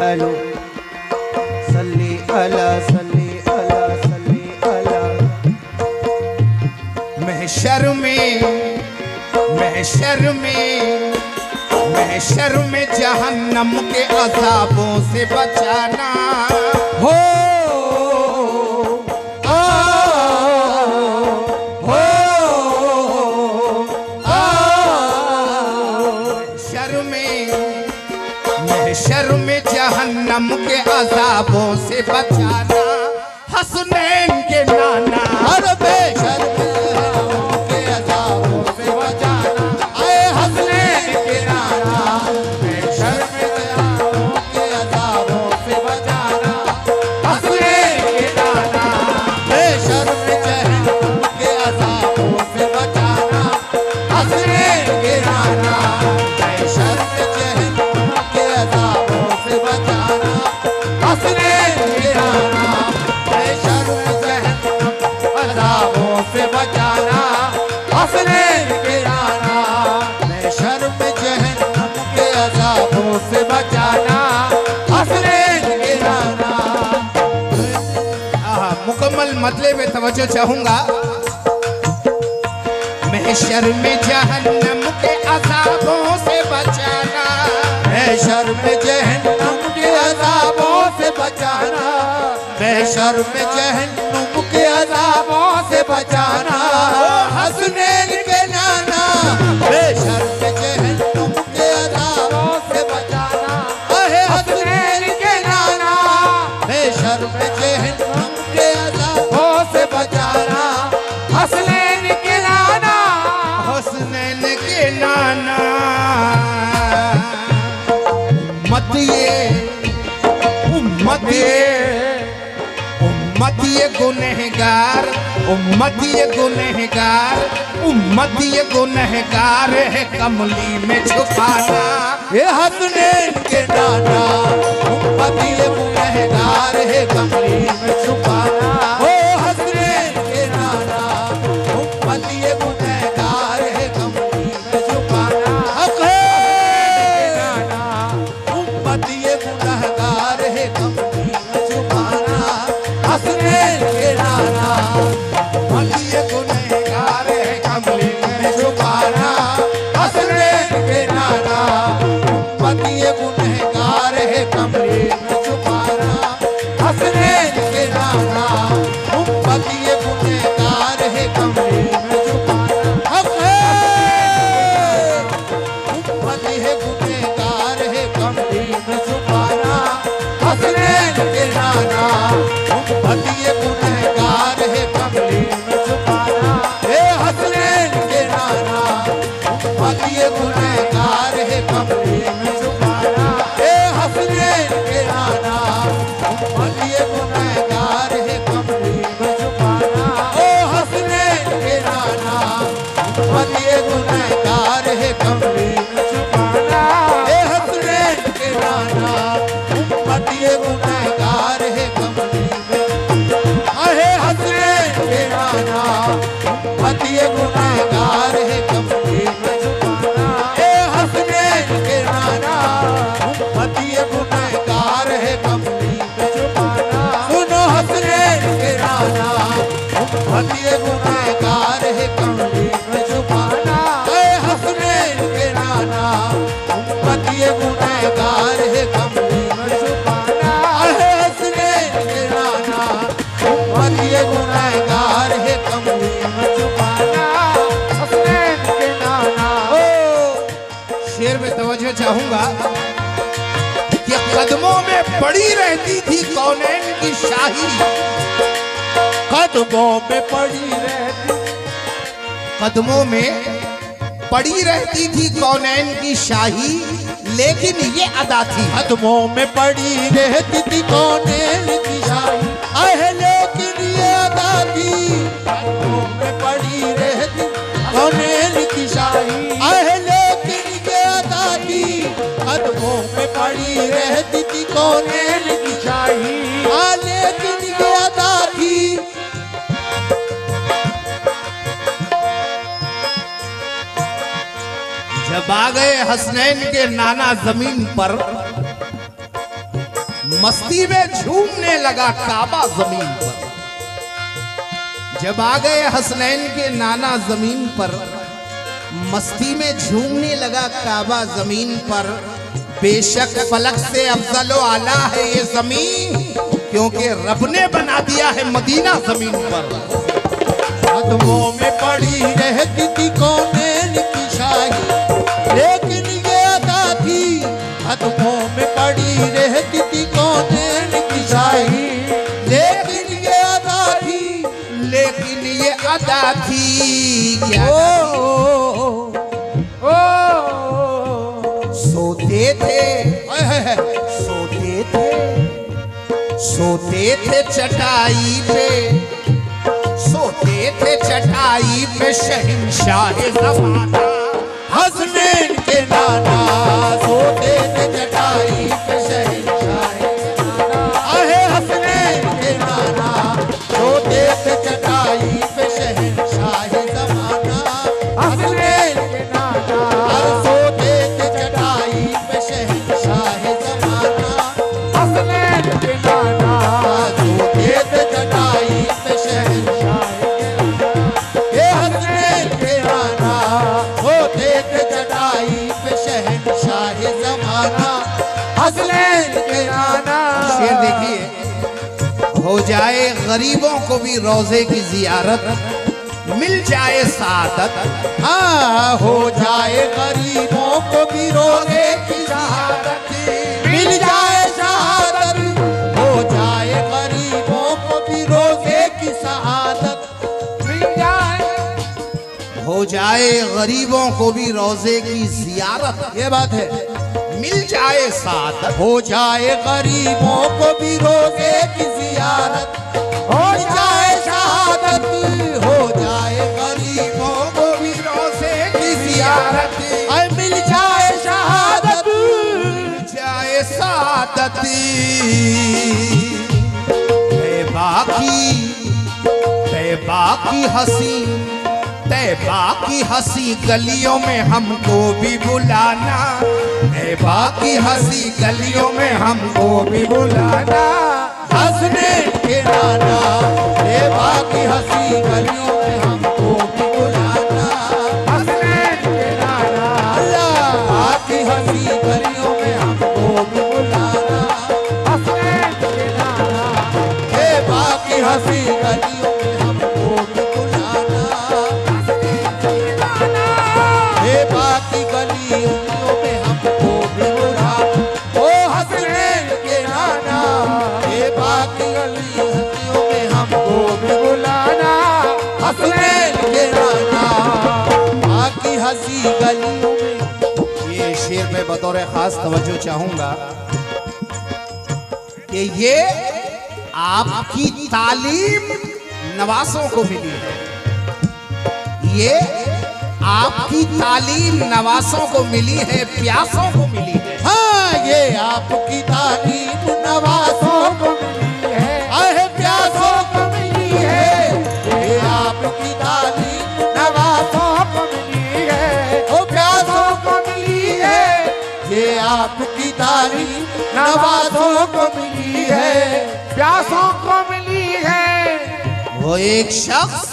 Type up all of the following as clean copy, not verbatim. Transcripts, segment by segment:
अलो सल्ली अला सल्ली अला सल्ली अला। महशर में जहन्नम के अज़ाबों से बचाना हो महशर में जहन्नम के अज़ाबों से बचाना। हसनैन के नाना हर बेशर के अज़ाबों से बचाना। आए हसनैन के नाना बेशर के अज़ाबों से बचाना। हसनैन के नाना बेशर जहन्नम के अज़ाबों से बचाना। हसनैन के नाना बेशर जहन्नम के अज़ाबों से बचाना। हसनैन के नाना बेशर अज़ाबों से बचाना। हसनैन के नाना बेशर जहन्नम के अज़ाबों से बचाना। हसनैन के नाना। मुकम्मल मतले में तवज्जो चाहूंगा। महशर में जहन्नम के अज़ाबों से बचाना। बेशर जहन्नम के अज़ाबों से बचाना। बेशर जहन्नम के अज़ाबों से बचाना। हसनैन के नाना बेशर जहन्नम के अज़ाबों से बचाना। अहे हसनैन के नाना बेशर जहन्नम के अज़ाबों से बचाना। हसनैन के नाना हसनैन के नाना उम्मत ये गुनहगार है कमली में छुपाना। ये हसनैन के नाना उम्मत ये गुनहगार है कमली में छुपाना। ओ हसनैन के नाना उम्मत ये गुनहगार है कमली में छुपाना। नाना उम्मत ये गुनहगार है कमली में छुपाना। हसनैन के नाना उम्मत ये गुनहगार है कमली में छुपाना। हसनैन के नाना उम्मत ये गुनहगार है कमली में छुपाना। हसनैन के नाना उम्मत ये गुनहगार है कमली में छुपाना। उम्मत है गुनहगार है कमली में छुपाना। हसनैन के नाना उम्मत ये गुनहगार है कमली में छुपाना। हे हसनैन के नाना उम्मत ये गुनहगार है कमली में छुपाना। हे हसनैन के नाना उम्मत ये गुनहगार है कमली में छुपाना। ओ हसनैन के नाना उम्मत ये गुनहगार है कमली में छुपाना। हे हसनैन के नाना उम्मत ये गुनहगार है कमली में। अहे हसनैन के नाना उम्मत ये गुनहगार है कमली में छुपाना। हे हसनैन के नाना उम्मत ये गुनहगार है कमली में छुपाना। सुनो हसनैन के नाना उम्मत ये गुनहगार है कमली में छुपाना। हे हसनैन के नाना उम्मत ये गुनहगार है कमली में छुपाना। हे हसनैन के नाना उम्मत ये गुनहगार है कमली में छुपाना। हसनैन के नाना शेर में तवज्जो चाहूंगा कि कदमों में पड़ी रहती थी कौनैन की शाही। कदमों में पड़ी रहती कदमों में पड़ी रहती थी कौनैन की शाही, लेकिन ये अदा थी। कदमों में पड़ी रहती थी कौनैन की शाही। अहे लेकिन ये अदा थी। कदमों में पड़ी रहती कौनैन की शाही। अहे लेकिन ये अदा थी। कदमों में पड़ी रहती थी कौनैन की शाही। लेकिन ये अदा थी। जब आ गए हसनैन के नाना जमीन पर मस्ती में झूमने लगा काबा जमीन पर। जब आ गए हसनैन के नाना जमीन पर, मस्ती में झूमने लगा काबा जमीन पर। बेशक फलक से अफजलो आला है ये जमीन, क्योंकि रब ने बना दिया है मदीना जमीन पर। कदमों में पड़ी रहती थी कौनैन की शाही, लेकिन ये अदा थी। कदमों में पड़ी रहती थी कौनैन की शाही, लेकिन ये अदा थी। लेकिन ये अदा थी क्या? सोते थे, सोते थे, सोते थे चटाई पे, सोते थे चटाई पे शहंशाह ज़माना हसनैन के नाना। सोते थे चटाई पे शहंशाह ज़माना, आहे हसनैन के नाना। सोते थे चटाई पे शहंशाह ज़माना, हसनैन के नाना। सोते थे चटाई पे शहंशाह ज़माना, हसनैन के नाना। सोते थे चटाई पे शहंशाह, ये हसनैन के नाना। सोते थे चटाई पे शहंशाह ज़माना, हसनैन के नाना। शेर देखिए, हो जाए गरीबों को भी रोजे की जियारत, मिल जाए सादत। हाँ, हो जाए गरीबों को भी रोजे की शहादत, मिल जाए शहादत। हो जाए गरीबों को भी रोजे की शहादत, मिल जाए। हो जाए गरीबों को भी रोजे की जियारत, ये बात है। मिल जाए सादत। हो जाए गरीबों को भी रोजे की जियारत, हो जाए शहादत। हो जाए गरीबों को भी रोजे की जियारत, और मिल जाए शहादत। मिल जाए सादत। तैबा की हंसी, तैबा की हंसी गलियों में हमको भी बुलाना। तैबा की हंसी गलियों में हमको भी बुलाना। हसनैन के नाना। तैबा की हंसी गलियों में हमको भी बुलाना, हसनैन के नाना। अल्लाह की हंसी गलियों में हमको भी बुलाना, हसनैन के नाना। तैबा की हंसी गलियों में हमको भी बुलाना, हसनैन के नाना। तैबा की गलियों में हमको भी बुलाना, ओ हसनैन के नाना। तैबा की गलियों में हमको भी बुलाना, हसनैन के नाना। बाकी हंसी गलियों में। ये शेर पे बतौर खास तवज्जो चाहूंगा कि ये आपकी तालीम नवासों को मिली है। ये आपकी तालीम नवासों को मिली है, प्यासों को मिली है। हाँ, ये आपकी तालीम नवासों को मिली है, आहे प्यासों को मिली है। ये आपकी तालीम नवासों को मिली है, ओ प्यासों को मिली है। ये आपकी तालीम नवासों को मिली है, प्यासों को मिली है। वो एक शख्स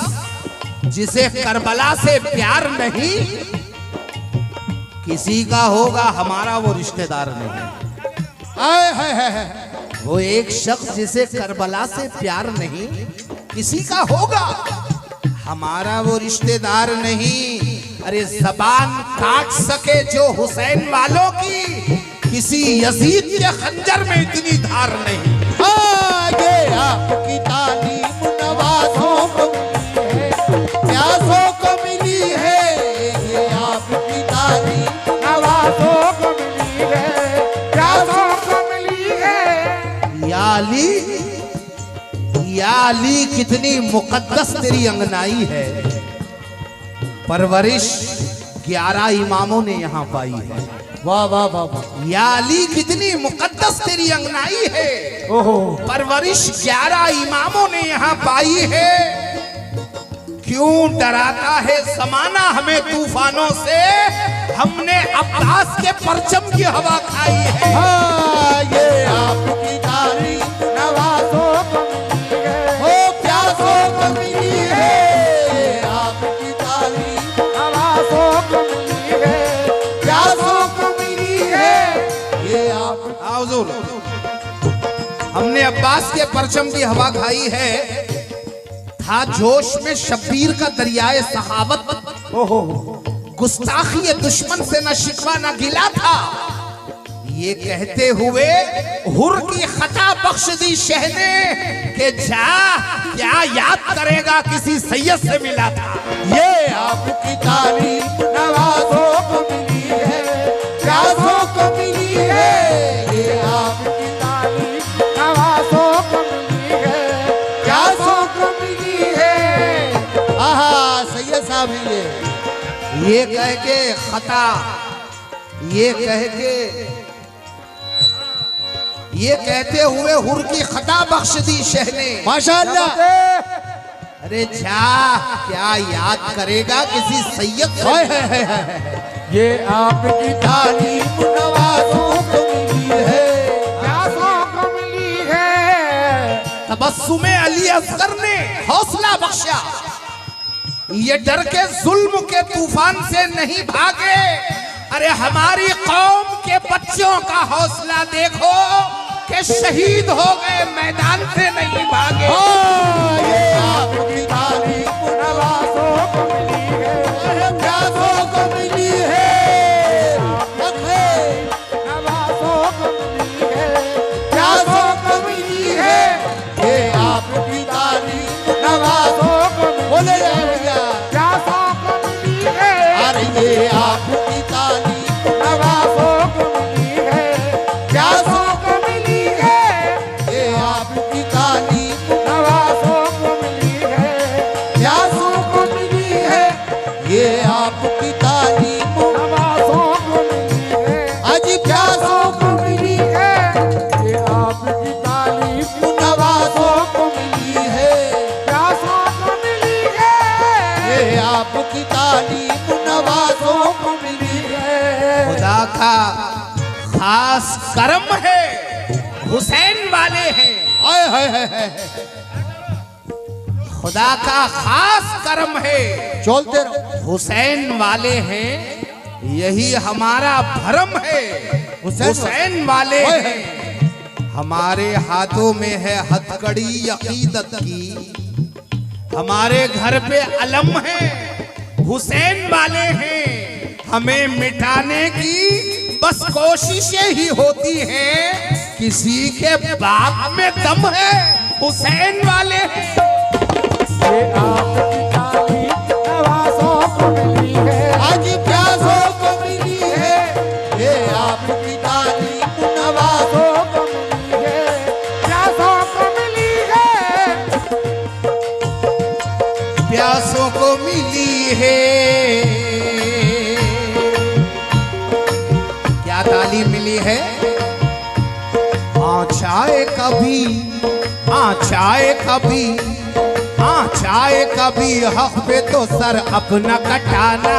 जिसे करबला से प्यार नहीं, किसी का होगा हमारा वो रिश्तेदार नहीं। आए है, है। वो एक शख्स जिसे करबला से प्यार नहीं, किसी का होगा हमारा वो रिश्तेदार नहीं। अरे जबान काट सके जो हुसैन वालों की, किसी यजीद के खंजर में इतनी धार नहीं। ये आपकी तालीम नवाजों को मिली है, प्यासों को मिली है। ये आपकी तालीम नवाजों को मिली है, प्यासों को मिली है। या अली कितनी मुकद्दस तेरी अंगनाई है। परवरिश 11 इमामों ने यहाँ पाई है। वाह वाह वाह वाह। या अली कितनी मुकद्दस तेरी अंगनाई है। ओहो, परवरिश 11 इमामों ने यहाँ पाई है। क्यों डराता है ज़माना हमें तूफानों से, हमने अब्बास के परचम की हवा खाई है। हाँ, ये आपकी हाँ हुजूर, हमने अब्बास के परचम की हवा खाई है। था जोश में शब्बीर का दरियाए सहावत, गुस्ताखी दुश्मन से न शिकवा न गिला था। ये कहते हुए हुर की खता बख्श दी शहने के जा क्या याद करेगा किसी सैयद से मिला था। ये आपकी तारीफ नवाजों को मिली है, प्यासों को मिली है। ये आपकी तारीफ नवाजों को मिली है, प्यासों को मिली है। आहा सैयद साहब हैं ये कह के खता, ये कह के, ये कहते हुए हुर की खता बख्श दी शहने। माशाअल्लाह। अरे जा क्या याद करेगा किसी सैयद से। ये आपकी तारीफ नवाजों को मिली है, प्यासों को मिली है। तबस्सुमे अली असगर ने हौसला बख्शा। ये डर के जुल्म के तूफान से नहीं भागे। अरे हमारी कौम के बच्चों का हौसला देखो कि शहीद हो गए, मैदान से नहीं भागे। ये आपकी तारीफ नवाजों को मिली है, प्यासों को मिली है। नवाजों को मिली है, प्यासों को मिली है। ये आपकी तारीफ नवाजों को बोले भैया, प्यासों को मिली है। अरे ये आपकी तारीफ नवाजों को मिली है, प्यासों को मिली है। ये आपकी तारीफ नवाजों को मिली है, प्यासों को मिली है। ये आपकी तारीफ नवाजों को मिली है, अजी प्यासों को मिली है। ये आपकी तारीफ नवाजों को मिली है, प्यासों को मिली है। ये आपकी तारीफ नवाजों को मिली है। खुदा का खास करम है, हुसैन वाले हैं। हाय हाय हाय हाय। खुदा का खास करम है, चलते रहो। हुसैन वाले हैं। यही हमारा भरम है, हुसैन वाले हैं। हमारे हाथों में है हथकड़ी अकीदत की। हमारे घर पे अलम है, हुसैन वाले हैं। हमें मिटाने की बस कोशिशें ही होती हैं। किसी के बाप में दम है, हुसैन वाले हैं। ये आपकी तारीफ नवाजों को मिली है, आज प्यासों को मिली है। ये आपकी तारीफ नवाजों को मिली है, प्यासों को मिली है। प्यासों को मिली है। क्या तालीम मिली है? आँचाए कभी, आँचाए कभी, आँचाए कभी हक पे तो सर अपना कटाना।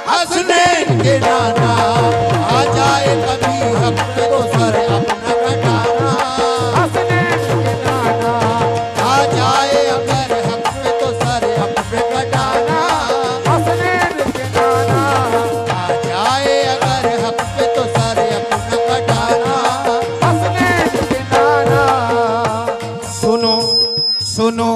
हसनैन के नाना आ जाए कभी हक पे तो सर अपना कटाना। हसनैन के नाना आ जाए अगर हक पे तो सर अपने कटाना। हसनैन के नाना आ जाए अगर हक पे तो सर अपना कटाना। हसनैन के नाना। सुनो सुनो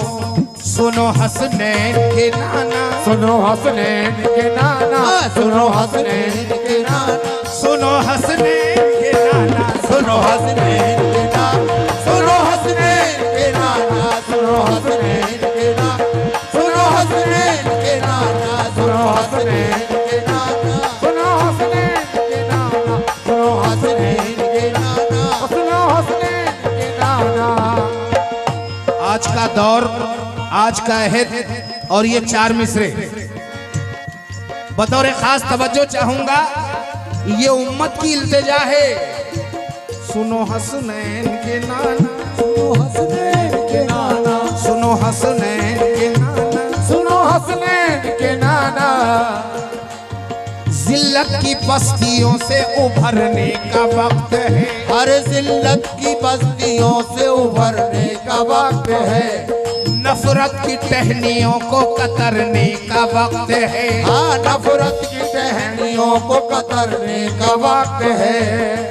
सुनो हसनैन के नाना, सुनो हसनैन के नाना, सुनो हसनैन के नाना, सुनो हसनैन के नाना, सुनो हसनैन के नाना, सुनो हसनैन के नाना, सुनो हसनैन के नाना, सुनो हसनैन के नाना, सुनो हसनैन के नाना, सुनो हसनैन के नाना, सुनो हसनैन के नाना, सुनो हसनैन के नाना। आज का दौर, आज का अहद और ये चार मिसरे बतौर खास तवज्जो चाहूंगा। ये उम्मत की इल्तिजा है। सुनो हसनैन के नाना, सुनो हसनैन के नाना, सुनो हसनैन के नाना, सुनो हसनैन के नाना। जिल्लत की बस्तियों से उभरने का वक्त है। हर जिल्लत की बस्तियों से उभरने का वक्त है। नफरत की टहनियों को कतरने का वक्त है। हाँ, नफरत की टहनियों को कतरने का वक्त है।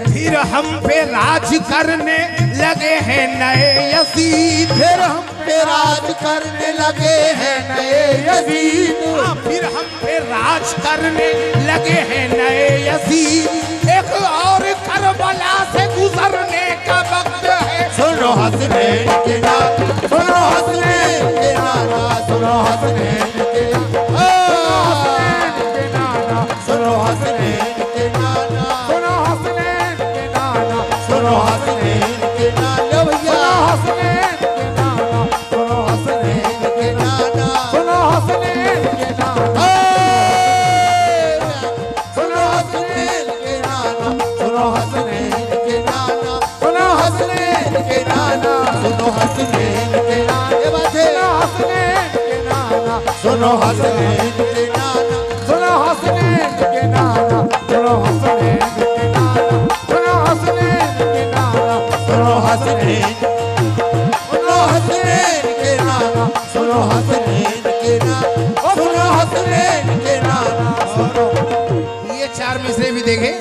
फिर हम पे राज करने लगे हैं नए यजीद। फिर हम पे राज करने लगे हैं नए यजीद। हाँ, फिर हम पे राज करने लगे हैं नए यजीद। एक और करबला से गुजरने का वक्त है। सुनो हसनैन के नाना, सुनो हसनैन के नाना, सुनो हसनैन के नाना, सुनो हसनैन के नाना, सुनो हसनैन के नाना, सुनो हसनैन के नाना भैया, सुनो हसनैन के नाना, सुनो हसनैन के नाना, सुनो हसनैन के नाना, सुनो हसनैन के नाना, सुनो हसनैन के नाना, सुनो हसनैन के नाना, ये बात है। सुनो हसनैन के नाना, सुनो हसनैन के नाना, सुनो हसनैन के नाना, सुनो हसनैन के नाना, सुनो हसनैन, सुनो हसनैन के नाना, सुनो हसनैन के नाना, सुनो हसनैन के नाना, सुनो। ये चार मिसरे भी देखें।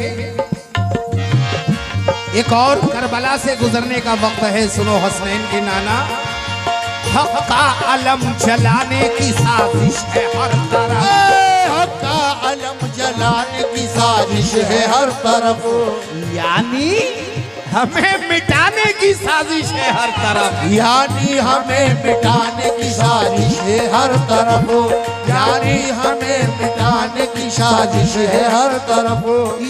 एक और करबला से गुजरने का वक्त है। सुनो हसनैन के नाना। हक का अलम जलाने की साजिश है हर तरफ। हक का अलम जलाने की साजिश है हर तरफ। यानी हमें मिटाने की साजिश है हर तरफ। यानी हमें मिटाने की साजिश है हर तरफ। यानी हमें मिटाने की साजिश है हर तरफ।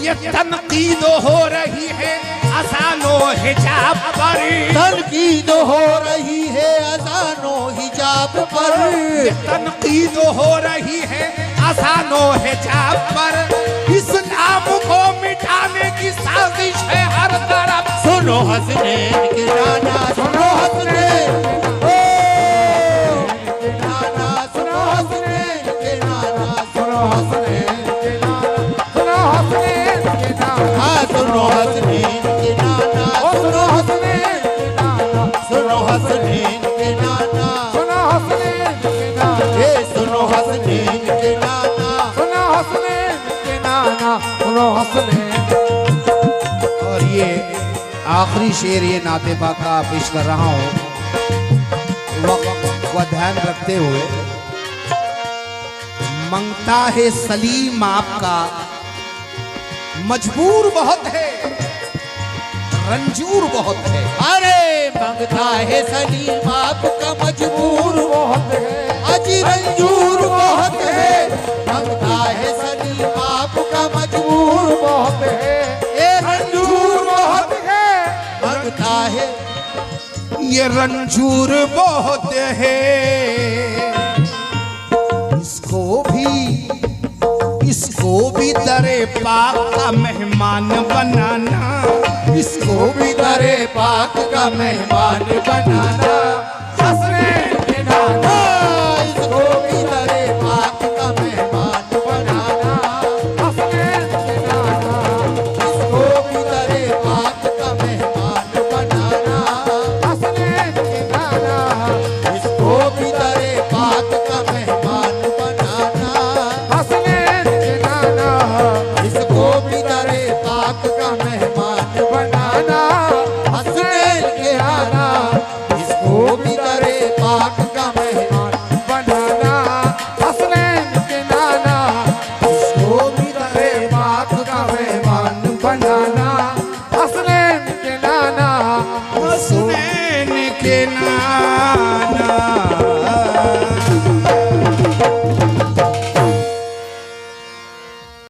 ये तनकीद हो रही है अजानो हिजाब पर। तनकीद हो रही है अजानो हिजाब पर। तनकीद हो रही है अजानो हिजाब पर। इस्लाम को मिटाने की साजिश है हर तरफ। सुनो हसनैन के नाना, सुनो हसनैन के नाना, सुनो हसनैन के नाना, सुनो हसनैन के नाना, सुनो हसनैन के नाना, हाँ सुनो हसनैन के नाना, सुनो हसनैन के नाना, सुनो हसनैन के नाना, सुनो हसनैन के नाना, ये सुनो हसनैन के नाना, सुनो हसनैन के नाना, सुनो हसनैन। और ये आखिरी शेर ये नाते का पेश कर रहा हूँ वक्त को ध्यान रखते हुए। मंगता है सलीम आपका मजबूर बहुत है रंजूर बहुत है। अरे मंगता है सलीम आपका मजबूर बहुत है, अजी रंजूर बहुत है। मंगता है सलीम आपका मजबूर बहुत है, ए रंजूर बहुत है। मंगता है ये रंजूर बहुत है। इसको भी दरे पाक का मेहमान बनाना। इसको भी दरे पाक का मेहमान बनाना।